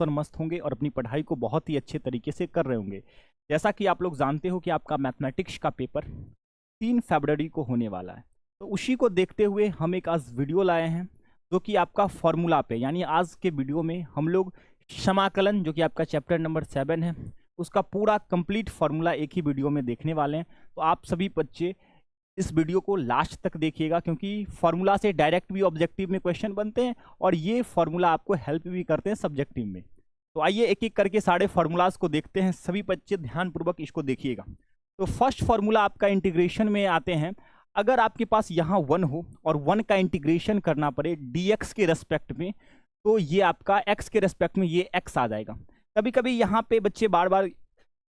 और मस्त होंगे और अपनी पढ़ाई को बहुत ही अच्छे तरीके से कर रहे होंगे। जैसा कि आप लोग जानते हो कि आपका मैथमेटिक्स का पेपर 3 फरवरी को होने वाला है, तो उसी को देखते हुए हम एक आज वीडियो लाए हैं जो कि आपका फॉर्मूला पे, यानी आज के वीडियो में हम लोग समाकलन जो कि आपका चैप्टर नंबर 7 है उसका पूरा कंप्लीट फॉर्मूला एक ही वीडियो में देखने वाले हैं। तो आप सभी बच्चे इस वीडियो को लास्ट तक देखिएगा, क्योंकि फार्मूला से डायरेक्ट भी ऑब्जेक्टिव में क्वेश्चन बनते हैं और ये फार्मूला आपको हेल्प भी करते हैं सब्जेक्टिव में। तो आइए एक एक करके सारे फार्मूलाज को देखते हैं, सभी बच्चे ध्यानपूर्वक इसको देखिएगा। तो फर्स्ट फार्मूला आपका इंटीग्रेशन में आते हैं। अगर आपके पास यहाँ 1 हो और 1 का इंटीग्रेशन करना पड़े dx के रेस्पेक्ट में, तो ये आपका x के रेस्पेक्ट में ये x आ जाएगा। कभी कभी यहाँ पे बच्चे बार बार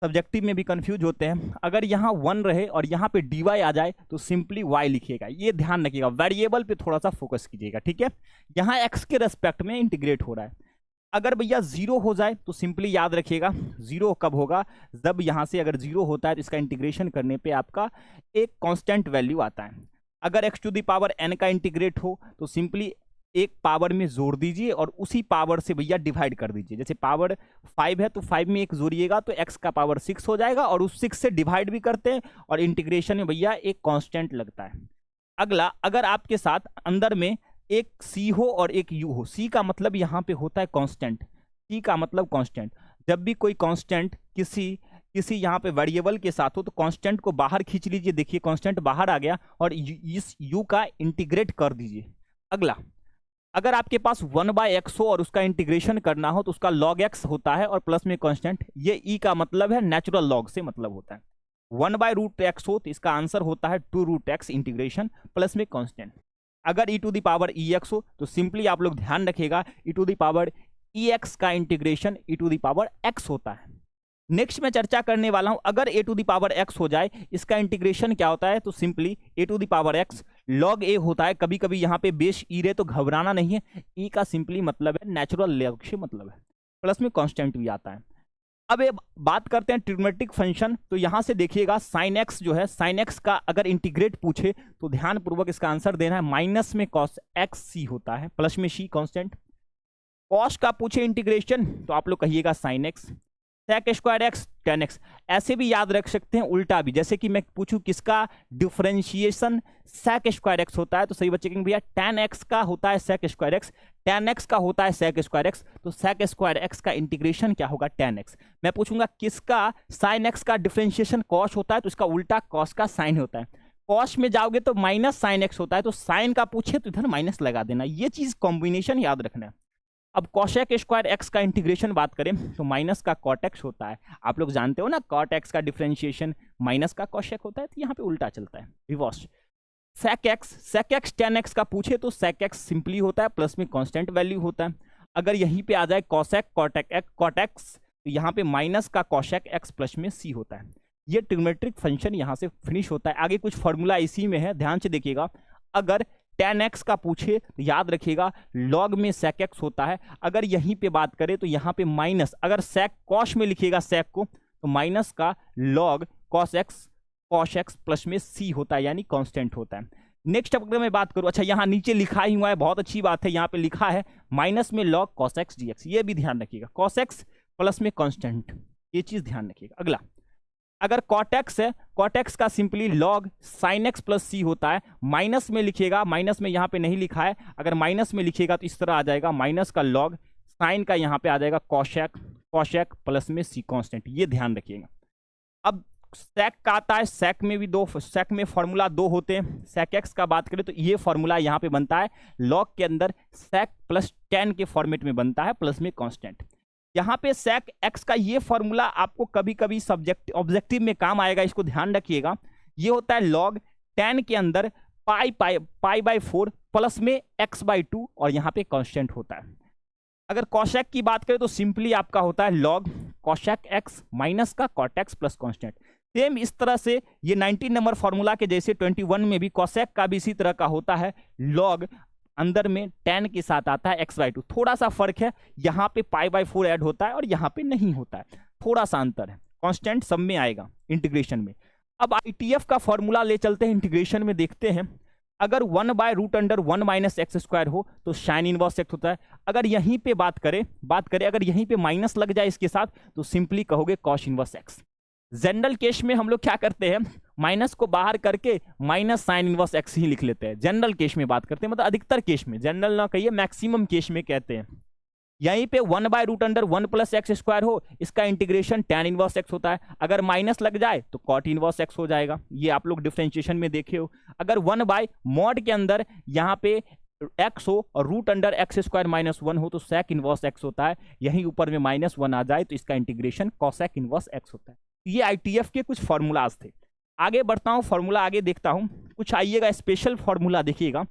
सब्जेक्टिव में भी कंफ्यूज होते हैं। अगर यहाँ 1 रहे और यहाँ पे dy आ जाए तो सिंपली y लिखिएगा, ये ध्यान रखिएगा, वेरिएबल पे थोड़ा सा फोकस कीजिएगा, ठीक है। यहाँ x के रेस्पेक्ट में इंटीग्रेट हो रहा है। अगर भैया 0 हो जाए तो सिंपली याद रखिएगा 0 कब होगा, जब यहाँ से अगर 0 होता है तो इसका इंटीग्रेशन करने पे आपका एक कांस्टेंट वैल्यू आता है। अगर x to the power n का इंटीग्रेट हो तो सिंपली एक पावर में जोड़ दीजिए और उसी पावर से भैया डिवाइड कर दीजिए। जैसे पावर 5 है तो 5 में एक जोड़िएगा तो x का पावर 6 हो जाएगा, और उस 6 से डिवाइड भी करते हैं और इंटीग्रेशन में भैया एक कांस्टेंट लगता है। अगला, अगर आपके साथ अंदर में एक c हो और एक u हो, c का मतलब यहाँ पे होता है कांस्टेंट, c का मतलब कांस्टेंट। जब भी कोई कांस्टेंट किसी यहाँ पे वेरिएबल के साथ हो तो कांस्टेंट को बाहर खींच लीजिए, देखिए कांस्टेंट बाहर आ गया, और इस u का इंटीग्रेट कर दीजिए। अगला, अगर आपके पास 1/x हो और उसका इंटीग्रेशन करना हो तो उसका log x होता है और प्लस में कांस्टेंट, ये e का मतलब है नेचुरल लॉग से मतलब होता है। 1/√x हो तो इसका आंसर होता है 2√x इंटीग्रेशन प्लस में कांस्टेंट। अगर e to the power ex हो तो सिंपली आप लोग ध्यान रखिएगा e to the power ex का integration e to the power x होता है। नेक्स्ट मैं चर्चा करने वाला हूं, अगर a to the power x हो जाए इसका इंटीग्रेशन क्या होता है, तो simply a to the power x log a होता है। कभी कभी यहाँ पे बेस ई रहे तो घबराना नहीं है, e का सिंपली मतलब है नेचुरल लॉग से मतलब है, प्लस में कांस्टेंट भी आता है। अब ये बात करते हैं ट्रिग्नोमेट्रिक फंक्शन। तो यहाँ से देखिएगा साइन एक्स जो है, साइन एक्स का अगर इंटीग्रेट पूछे तो ध्यानपूर्वक इसका आंसर देना है, माइनस में कॉस एक्स सी होता है, प्लस में सी कांस्टेंट। कॉस का पूछे इंटीग्रेशन तो आप लोग कहिएगा sine x, sec square x tan x. ऐसे भी याद रख सकते हैं उल्टा भी, जैसे कि मैं पूछूं किसका डिफरेंशिएशन सेक स्क्वायर एक्स होता है तो सही बच्चे कहेंगे भैया टेन एक्स का होता है sec square x, tan x का होता है सेक स्क्वायर एक्स, तो सेक स्क्वायर एक्स का इंटीग्रेशन क्या होगा, टेन एक्स। मैं पूछूंगा किसका साइन एक्स का डिफरेंशिएशन कॉस होता है तो इसका उल्टा कॉस का साइन होता है। कॉस में जाओगे तो माइनस साइन एक्स होता है, तो साइन का पूछे तो इधर माइनस लगा देना, ये चीज कॉम्बिनेशन याद रखना है। अब कॉशेक स्क्वायर एक्स का इंटीग्रेशन बात करें तो माइनस का कॉट एक्स होता है, आप लोग जानते हो ना कॉट एक्स का डिफरेंशिएशन माइनस का कॉशेक होता है, तो यहाँ पे उल्टा चलता है reverse. Sec x tan x का पूछे तो सेक एक्स सिंपली होता है, प्लस में कांस्टेंट वैल्यू होता है। अगर यहीं पे आ जाए कॉसेक कॉट एक्स तो यहाँ पे माइनस का कॉशेक एक्स प्लस में सी होता है। ये ट्रिग्नोमेट्रिक फंक्शन यहाँ से फिनिश होता है। आगे कुछ फॉर्मूला इसी में है, ध्यान से देखिएगा। अगर tan x का पूछे तो याद रखिएगा log में sec x होता है। अगर यहीं पे बात करें तो यहाँ पे माइनस, अगर sec cos में लिखिएगा sec को तो माइनस का log cos x प्लस में c होता है, यानी कांस्टेंट होता है। नेक्स्ट अगर मैं बात करूं, अच्छा यहाँ नीचे लिखा ही हुआ है, बहुत अच्छी बात है, यहाँ पे लिखा है माइनस में log cos x dx, ये भी ध्यान रखिएगा, cos x प्लस में कांस्टेंट, ये चीज ध्यान रखिएगा। अगला, अगर cot x है, cot x का simply log sin x plus C होता है, माइनस में लिखिएगा, माइनस में यहाँ पे नहीं लिखा है, अगर माइनस में लिखिएगा तो इस तरह आ जाएगा, माइनस का log sin का यहाँ पे आ जाएगा cosec प्लस में सी कांस्टेंट, ये ध्यान रखिएगा। अब sec का आता है, sec में भी sec में फॉर्मूला 2 होते हैं। sec x का बात करें तो ये फॉर्मूला यहाँ पे बनता है, log के अंदर sec प्लस tan के फॉर्मेट में बनता है, प्लस में कांस्टेंट। यहाँ पे sec x का ये फॉर्मूला आपको कभी कभी सब्जेक्ट ऑब्जेक्टिव में काम आएगा, इसको ध्यान रखिएगा। ये होता है log tan के अंदर पाई/4 प्लस में x/2 और यहाँ पे कांस्टेंट होता है। अगर cosec की बात करें तो सिंपली आपका होता है log cosec x माइनस का cot x plus constant. Same इस तरह से ये 19 नंबर फॉर्मूला के जैसे 21 में भी cosec का भी इसी तरह का होता है, log अंदर में tan के साथ आता है x/2, थोड़ा सा फर्क है, यहाँ पे पाई/4 ऐड होता है और यहाँ पे नहीं होता है, थोड़ा सा अंतर है, कांस्टेंट सब में आएगा इंटीग्रेशन में। अब ITF का फॉर्मूला ले चलते हैं इंटीग्रेशन में, देखते हैं। अगर 1/√1 माइनस एक्स स्क्वायर हो तो साइन इनवर्स एक्स होता है। अगर यहीं पे बात करें अगर यहीं पे माइनस लग जाए इसके साथ तो सिंपली कहोगे cos inverse x. General case में हम लोग क्या करते हैं, माइनस को बाहर करके माइनस साइन इनवर्स एक्स ही लिख लेते हैं। जनरल केस में बात करते हैं, मतलब अधिकतर केस में, जनरल ना कहिए, मैक्सिमम केस में कहते हैं। यहीं पे 1/√1 प्लस एक्स स्क्वायर हो, इसका इंटीग्रेशन tan इनवर्स एक्स होता है। अगर माइनस लग जाए तो cot इनवर्स एक्स हो जाएगा। ये आप लोग डिफरेंशिएशन में देखे हो। अगर 1/mod के अंदर यहाँ पे x हो और √(x²- 1) हो तो sec इनवर्स एक्स होता है। यहीं ऊपर में -1 आ जाए तो इसका इंटीग्रेशन cosec इनवर्स एक्स होता है। ये ITF के कुछ फॉर्मूलाज थे। आगे बढ़ता हूँ, फॉर्मूला आगे देखता हूँ। कुछ आइएगा स्पेशल फॉर्मूला देखिएगा।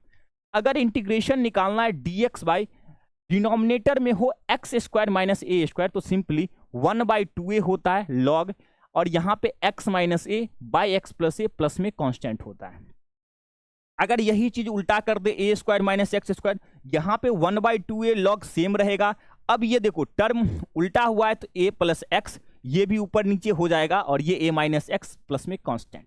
अगर इंटीग्रेशन निकालना है dx बाई डिनोमिनेटर में हो x² - a² तो सिंपली 1/2a होता है लॉग, और यहां पे x - a by x plus a plus में कांस्टेंट होता है। अगर यही चीज उल्टा कर दे a² - x², यहां पे 1/2a लॉग सेम रहेगा। अब ये देखो टर्म उल्टा हुआ है तो a प्लस x, ये भी ऊपर नीचे हो जाएगा और ये a - x प्लस में कांस्टेंट।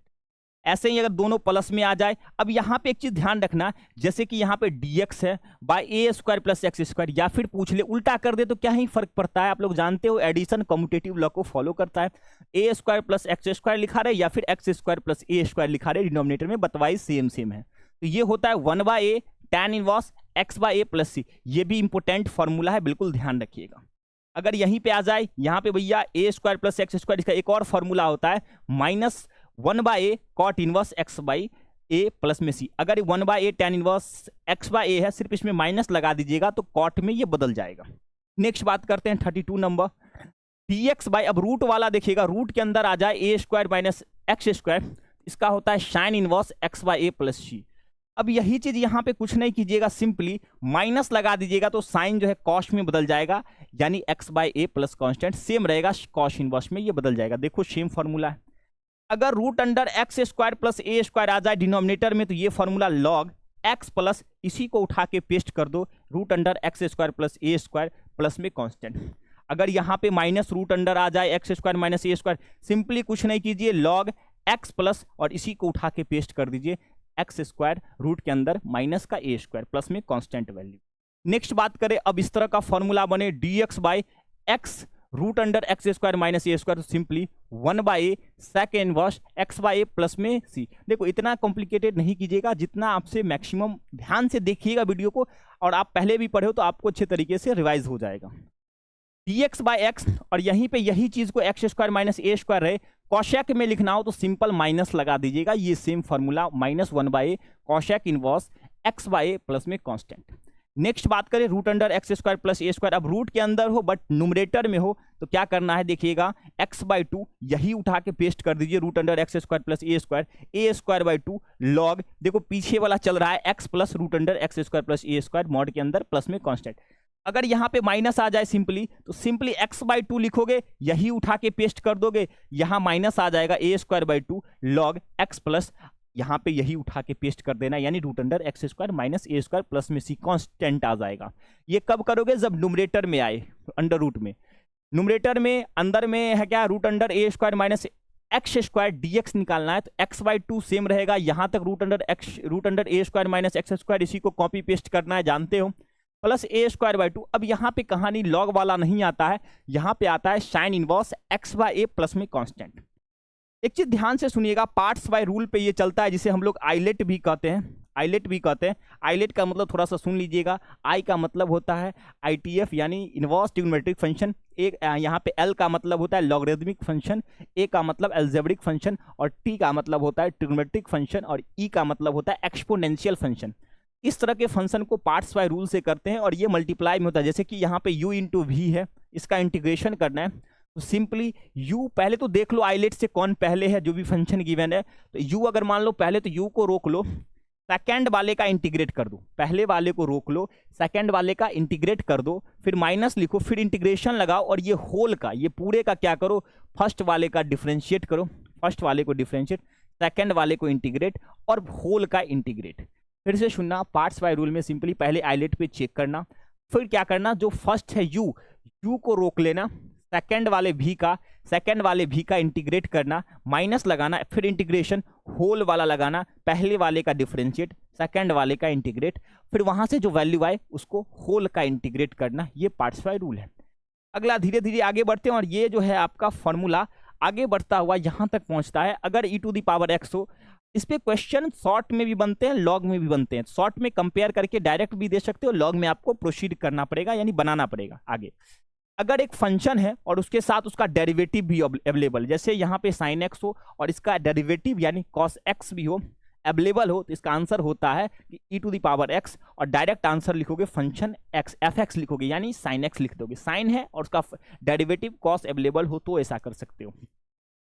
ऐसे ही अगर दोनों प्लस में आ जाए, अब यहां पे एक चीज ध्यान रखना, जैसे कि यहां पे dx है बाय a² प्लस x², या फिर पूछ ले उल्टा कर दे तो क्या ही फर्क पड़ता है। आप लोग जानते हो एडिशन कम्यूटेटिव लॉ को फॉलो करता है। a² प्लस x² लिखा रहे या फिर x² प्लस a² लिखा रहे, डिनोमिनेटर में बतवाई सेम है। तो ये होता है 1/a tan inverse x/a plus c। ये भी इंपोर्टेंट फॉर्मूला है, बिल्कुल ध्यान रखिएगा। अगर यहीं पे आ जाए, यहाँ पे भैया a² प्लस x², इसका एक और फॉर्मूला होता है -1/a cot inverse x/a plus में c। अगर 1/a tan इनवर्स x/a है, सिर्फ इसमें माइनस लगा दीजिएगा तो cot में ये बदल जाएगा। नेक्स्ट बात करते हैं 32 नंबर, dx बाई, अब रूट वाला देखिएगा, रूट के अंदर आ जाए a² - x², इसका होता है sine inverse x/a plus c। अब यही चीज यहां पे कुछ नहीं कीजिएगा, सिंपली माइनस लगा दीजिएगा तो साइन जो है कॉस में बदल जाएगा, यानी x/a प्लस कांस्टेंट सेम रहेगा, कॉस इनवर्स में ये बदल जाएगा। देखो सेम फॉर्मूला है। अगर √(x² प्लस a² आ जाए डिनोमिनेटर में तो ये फॉर्मूला log x प्लस, इसी को उठा के पेस्ट कर दो, √(x² प्लस a² प्लस में कांस्टेंट। अगर यहाँ पे माइनस रूट अंडर आ जाए x² - a², सिंपली कुछ नहीं कीजिए, log x प्लस और इसी को उठा के पेस्ट कर दीजिए, x² रूट के अंदर माइनस का a² प्लस में कांस्टेंट वैल्यू। नेक्स्ट बात करें, अब इस तरह का फॉर्मूला बने dx by x √(x² - a², तो simply 1/a sec inverse x/a plus में c। देखो इतना कॉम्प्लिकेटेड नहीं कीजिएगा, जितना आपसे मैक्सिमम ध्यान से देखिएगा वीडियो को, और आप पहले भी पढ़े हो तो आपको अच्छे तरीके से रिवाइज हो जाएगा। dx बाई x, और यहीं पे यही चीज को x² - a² रहे, कॉशेक में लिखना हो तो सिंपल माइनस लगा दीजिएगा, ये same formula -1/a cosec inverse x/a plus में कांस्टेंट। नेक्स्ट बात करें √(x² प्लस a², अब रूट के अंदर हो बट न्यूमरेटर में हो तो क्या करना है देखिएगा, x/2 यही उठा के पेस्ट कर दीजिए, √(x² प्लस a²/2 लॉग, देखो पीछे वाला चल रहा है x plus √(x² plus a² mod के अंदर प्लस में कांस्टेंट। अगर यहाँ पे माइनस आ जाए तो सिंपली x/2 लिखोगे, यही उठा के पेस्ट कर दोगे, यहाँ माइनस आ जाएगा a²/2 लॉग x प्लस, यहाँ पे यही उठा के पेस्ट कर देना, यानी √(x² - a² प्लस में c कांस्टेंट आ जाएगा। ये कब करोगे, जब न्यूमरेटर में आए, अंडर रूट में। न्यूमरेटर में अंदर में है क्या, √(a² - x² dx निकालना है तो x/2 सेम रहेगा, यहाँ तक √(a² - x², इसी को कॉपी पेस्ट करना है, जानते हो, प्लस a²/2। अब यहाँ पे कहानी लॉग वाला नहीं आता है, यहाँ पे आता है साइन इनवर्स x/a प्लस में कांस्टेंट। एक चीज ध्यान से सुनिएगा, पार्ट्स बाय रूल पे ये चलता है, जिसे हम लोग आइलेट भी कहते हैं। आइलेट का मतलब थोड़ा सा सुन लीजिएगा, आई का मतलब होता है ITF यानी इनवर्स ट्रिग्नोमेट्रिक फंक्शन, एक यहाँ पे L का मतलब होता है लॉगरिथमिक फंक्शन, A का मतलब अलजेब्रिक फंक्शन, और T का मतलब होता है ट्रिग्नोमेट्रिक फंक्शन, और E का मतलब होता है एक्सपोनेंशियल फंक्शन। इस तरह के फंक्शन को पार्ट्स बाय रूल से करते हैं, और ये मल्टीप्लाई में होता है। जैसे कि यहाँ पे u इंटू वी है, इसका इंटीग्रेशन करना है तो सिंपली u, पहले तो देख लो आइलेट से कौन पहले है, जो भी फंक्शन गिवन है तो u अगर मान लो पहले, तो u को रोक लो, सेकंड वाले का इंटीग्रेट कर दो, पहले वाले को रोक लो, सेकंड वाले का इंटीग्रेट कर दो, फिर माइनस लिखो, फिर इंटीग्रेशन लगाओ, और ये होल का, ये पूरे का क्या करो, फर्स्ट वाले का डिफरेंशिएट करो, फर्स्ट वाले को डिफरेंशिएट, सेकंड वाले को इंटीग्रेट, और होल का इंटीग्रेट। फिर से सुनना, पार्ट्स बाय रूल में सिंपली पहले आइलेट पे चेक करना, फिर क्या करना, जो फर्स्ट है u को रोक लेना, सेकंड वाले भी का इंटीग्रेट करना, माइनस लगाना, फिर इंटीग्रेशन, होल वाला लगाना, पहले वाले का डिफरेंशिएट, सेकंड वाले का इंटीग्रेट, फिर वहां से जो वैल्यू आए उसको होल का इंटीग्रेट करना, ये पार्ट्स रूल है। अगला धीरे धीरे आगे बढ़ते हैं और ये जो है आपका फॉर्मूला आगे बढ़ता हुआ यहां तक पहुंचता है। अगर e to the power x हो, इस पे क्वेश्चन शॉर्ट में भी बनते हैं, लॉग में भी बनते हैं। शॉर्ट में कंपेयर करके डायरेक्ट भी दे सकते हो, लॉग में आपको प्रोसीड करना पड़ेगा, यानी बनाना पड़ेगा आगे। अगर एक फंक्शन है और उसके साथ उसका डेरिवेटिव भी अवेलेबल, जैसे यहाँ पे साइन एक्स हो और इसका डेरिवेटिव यानी कॉस एक्स भी हो अवेलेबल हो, तो इसका आंसर होता है कि e to the power x, और डायरेक्ट आंसर लिखोगे फंक्शन x एफ एक्स लिखोगे, यानी साइन एक्स लिख दोगे। साइन है और उसका डेरिवेटिव कॉस अवेलेबल हो तो ऐसा कर सकते हो।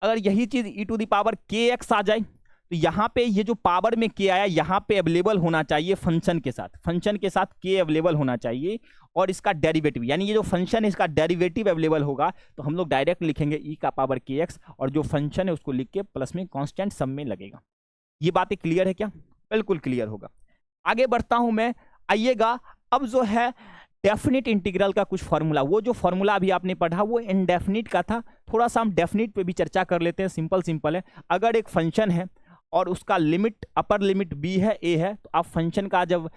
अगर यही चीज e to the power kx आ जाए, तो यहाँ पे ये जो पावर में k आया यहाँ पे अवेलेबल होना चाहिए फंक्शन के साथ k अवेलेबल होना चाहिए, और इसका डेरिवेटिव यानी ये जो फंक्शन है इसका डेरिवेटिव अवेलेबल होगा, तो हम लोग डायरेक्ट लिखेंगे e का पावर kx, और जो फंक्शन है उसको लिख के प्लस में कांस्टेंट सम में लगेगा। ये बातें क्लियर है क्या? बिल्कुल क्लियर होगा। आगे बढ़ता हूं मैं, आइएगा अब जो है डेफिनिट इंटीग्रल का कुछ फॉर्मूला, वो जो फॉर्मूला अभी आपने पढ़ा वो इनडेफिनिट का था, थोड़ा सा हम डेफिनिट पे भी चर्चा कर लेते हैं। सिंपल है, अगर एक फंक्शन है और उसका लिमिट अपर लिमिट b है a है, तो आप फंक्शन का जब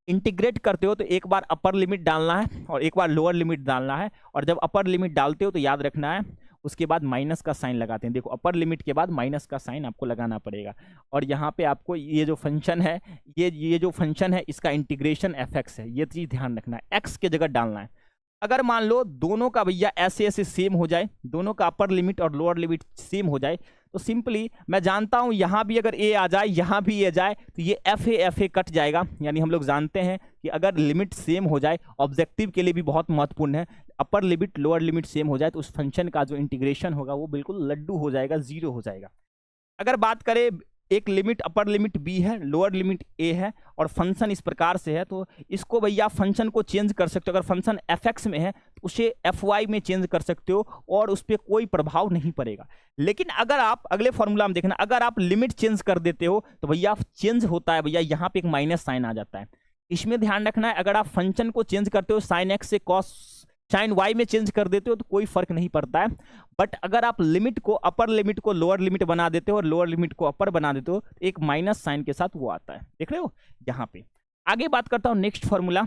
इंटीग्रेट करते हो तो एक बार अपर लिमिट डालना है और एक बार लोअर लिमिट डालना है, और जब अपर लिमिट डालते हो तो याद रखना है उसके बाद माइनस का साइन लगाते हैं। देखो अपर लिमिट के बाद माइनस का साइन आपको लगाना पड़ेगा, और यहाँ पे आपको ये जो फंक्शन है ये जो फंक्शन है इसका इंटीग्रेशन एफ एक्स है, ये चीज ध्यान रखना है, एक्स के जगह डालना है। अगर मान लो दोनों का भैया ऐसे सेम हो जाए, दोनों का अपर लिमिट और लोअर लिमिट सेम हो जाए, तो सिंपली मैं जानता हूं यहां भी अगर a आ जाए यहां भी a जाए तो ये एफ ए कट जाएगा। यानी हम लोग जानते हैं कि अगर लिमिट सेम हो जाए, ऑब्जेक्टिव के लिए भी बहुत महत्वपूर्ण है, upper limit lower limit same हो जाए तो उस फंक्शन का जो इंटीग्रेशन होगा वो बिल्कुल लड्डू हो जाएगा, जीरो हो जाएगा। अगर बात करें एक लिमिट अपर लिमिट b है, लोअर लिमिट a है, और फंक्शन इस प्रकार से है, तो इसको भैया फंक्शन को चेंज कर सकते हो। अगर फंक्शन fx में है तो उसे fy में चेंज कर सकते हो और उस पर कोई प्रभाव नहीं पड़ेगा। लेकिन अगर आप अगले फॉर्मूला में देखना, अगर आप लिमिट चेंज कर देते हो तो भैया चेंज होता है, भैया यहाँ पे एक माइनस साइन आ जाता है, इसमें ध्यान रखना है। अगर आप फंक्शन को चेंज करते हो साइन एक्स से कॉस साइन वाई में चेंज कर देते हो तो कोई फर्क नहीं पड़ता है, बट अगर आप लिमिट को अपर लिमिट को लोअर लिमिट बना देते हो और लोअर लिमिट को अपर बना देते हो तो एक माइनस साइन के साथ वो आता है, देख रहे हो यहाँ पे। आगे बात करता हूँ नेक्स्ट फॉर्मूला,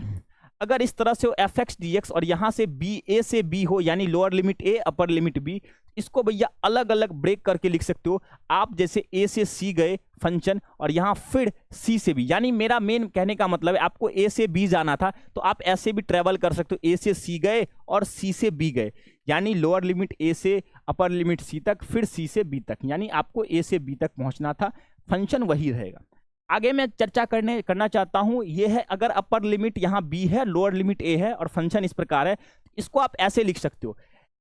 अगर इस तरह से हो एफ एक्स डी एक्स और यहाँ से बी ए से बी हो, यानी लोअर लिमिट ए अपर लिमिट बी, इसको भैया अलग अलग ब्रेक करके लिख सकते हो आप। जैसे ए से सी गए फंक्शन और यहाँ फिर सी से बी, यानी मेरा मेन कहने का मतलब है आपको ए से बी जाना था तो आप ऐसे भी ट्रेवल कर सकते हो, ए से सी गए और सी से बी गए, यानी लोअर लिमिट ए से अपर लिमिट सी तक, फिर सी से बी तक, यानी आपको ए से बी तक पहुंचना था, फंक्शन वही रहेगा। आगे मैं चर्चा करना चाहता हूं, ये है अगर अपर लिमिट यहाँ b है, लोअर लिमिट a है और फंक्शन इस प्रकार है, इसको आप ऐसे लिख सकते हो,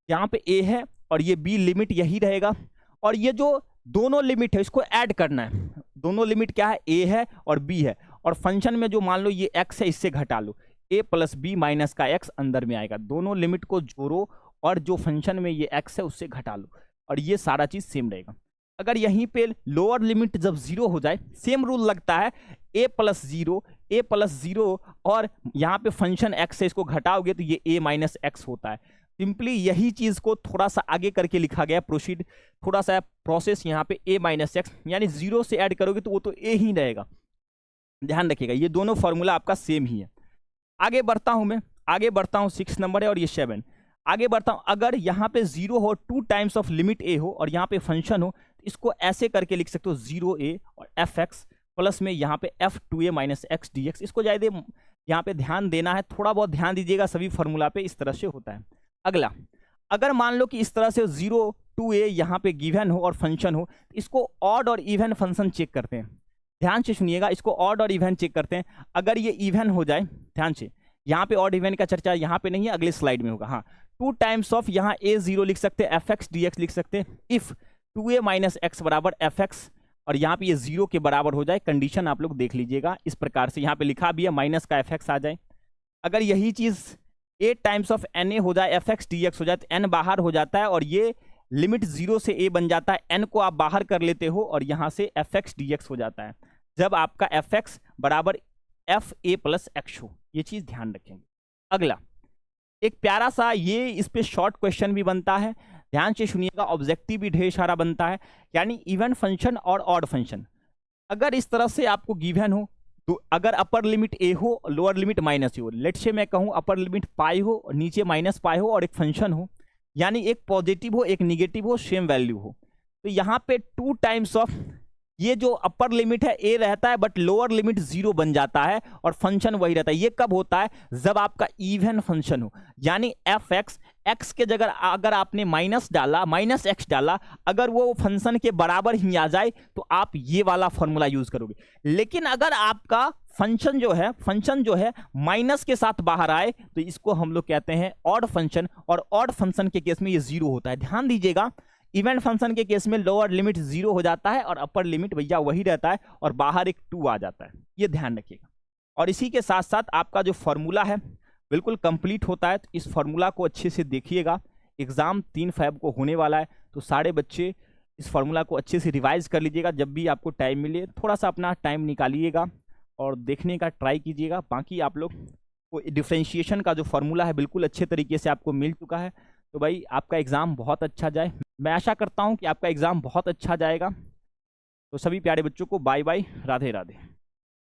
यहाँ पे a है और ये b लिमिट यही रहेगा, और ये जो दोनों लिमिट है इसको ऐड करना है। दोनों लिमिट क्या है, a है और b है, और फंक्शन में जो मान लो ये x है इससे घटा लो, a प्लस बी माइनस का x अंदर में आएगा, दोनों लिमिट को जोड़ो और जो फंक्शन में ये x है उससे घटा लो, और ये सारा चीज सेम रहेगा। अगर यहीं पे लोअर लिमिट जब जीरो हो जाए, सेम रूल लगता है, a प्लस जीरो और यहाँ पे फंक्शन x है इसको घटाओगे तो ये a माइनस एक्स होता है। सिंपली यही चीज को थोड़ा सा आगे करके लिखा गया, प्रोसीड थोड़ा सा प्रोसेस, यहाँ पे a माइनस एक्स, यानी जीरो से ऐड करोगे तो वो तो a ही रहेगा, ध्यान रखिएगा ये दोनों फॉर्मूला आपका सेम ही है। आगे बढ़ता हूं मैं, आगे बढ़ता हूं, 6 नंबर है और ये 7। आगे बढ़ता हूं, अगर यहाँ पे जीरो हो, 2 टाइम्स ऑफ लिमिट a हो और यहाँ पे फंक्शन हो, इसको ऐसे करके लिख सकते हो 0a और एफ एक्स प्लस में यहाँ पे f2a minus x D x. इसको ज़्यादा यहाँ पे ध्यान देना है, थोड़ा बहुत ध्यान दीजिएगा, सभी फॉर्मूला पे इस तरह से होता है। अगला, अगर मान लो कि इस तरह से 0 2a यहाँ पे गिवन हो और फंक्शन हो, इसको ऑड और इवन फंक्शन चेक करते हैं, ध्यान से सुनिएगा, इसको ऑड और इवन चेक करते हैं। अगर ये इवन हो जाए, ध्यान से, यहाँ पे ऑड इवन का चर्चा यहाँ पे नहीं है, अगले स्लाइड में होगा। हाँ, 2 टाइम्स ऑफ यहाँ a0 लिख सकते हैं, एफ एक्स डी एक्स लिख सकते हैं, इफ 2a माइनस एक्स बराबर एफ एक्स, और यहाँ पे ये 0 के बराबर हो जाए, कंडीशन आप लोग देख लीजिएगा इस प्रकार से, यहाँ पे लिखा भी है माइनस का एफ एक्स आ जाए। अगर यही चीज 8 टाइम्स ऑफ एन ए हो जाए, एफ एक्स डी एक्स हो जाए, तो एन बाहर हो जाता है और ये लिमिट 0 से a बन जाता है, एन को आप बाहर कर लेते हो और यहाँ से एफ एक्स डी एक्स हो जाता है, जब आपका एफ एक्स बराबर एफ ए प्लस एक्स हो, ये चीज ध्यान रखेंगे। अगला, एक प्यारा सा ये इस पे शॉर्ट क्वेश्चन भी बनता है, ध्यान से सुनिएगा, ऑब्जेक्टिव भी ढेर सारा बनता है। यानी इवन फंक्शन और ऑड फंक्शन अगर इस तरह से आपको गिवन हो, तो अगर अपर लिमिट ए हो, लोअर लिमिट माइनस हो, लेट से मैं कहूँ अपर लिमिट पाई हो, नीचे माइनस पाई हो, और एक फंक्शन हो, यानी एक पॉजिटिव हो एक निगेटिव हो, सेम वैल्यू हो, तो यहाँ पे 2 टाइम्स ऑफ ये जो अपर लिमिट है ए रहता है, बट लोअर लिमिट 0 बन जाता है और फंक्शन वही रहता है। ये कब होता है? जब आपका इवन फंक्शन हो, यानी एफ एक्स के जगह अगर आपने माइनस डाला, माइनस एक्स डाला, अगर वो फंक्शन के बराबर ही आ जाए तो आप ये वाला फॉर्मूला यूज करोगे। लेकिन अगर आपका फंक्शन जो है माइनस के साथ बाहर आए तो इसको हम लोग कहते हैं ऑड फंक्शन, और ऑड फंक्शन के केस में ये 0 होता है। ध्यान दीजिएगा, इवन फंक्शन के केस में लोअर लिमिट 0 हो जाता है और अपर लिमिट भैया वही रहता है और बाहर एक 2 आ जाता है, ये ध्यान रखिएगा। और इसी के साथ साथ आपका जो फॉर्मूला है बिल्कुल कंप्लीट होता है, तो इस फॉर्मूला को अच्छे से देखिएगा। एग्जाम 3 फ़रवरी को होने वाला है, तो सारे बच्चे इस फॉर्मूला को अच्छे से रिवाइज कर लीजिएगा। जब भी आपको टाइम मिले थोड़ा सा अपना टाइम निकालिएगा और देखने का ट्राई कीजिएगा। बाकी आप लोग को डिफ्रेंशिएशन का जो फॉर्मूला है बिल्कुल अच्छे तरीके से आपको मिल चुका है। तो भाई आपका एग्ज़ाम बहुत अच्छा जाए, मैं आशा करता हूँ कि आपका एग्ज़ाम बहुत अच्छा जाएगा। तो सभी प्यारे बच्चों को बाय बाय, राधे राधे।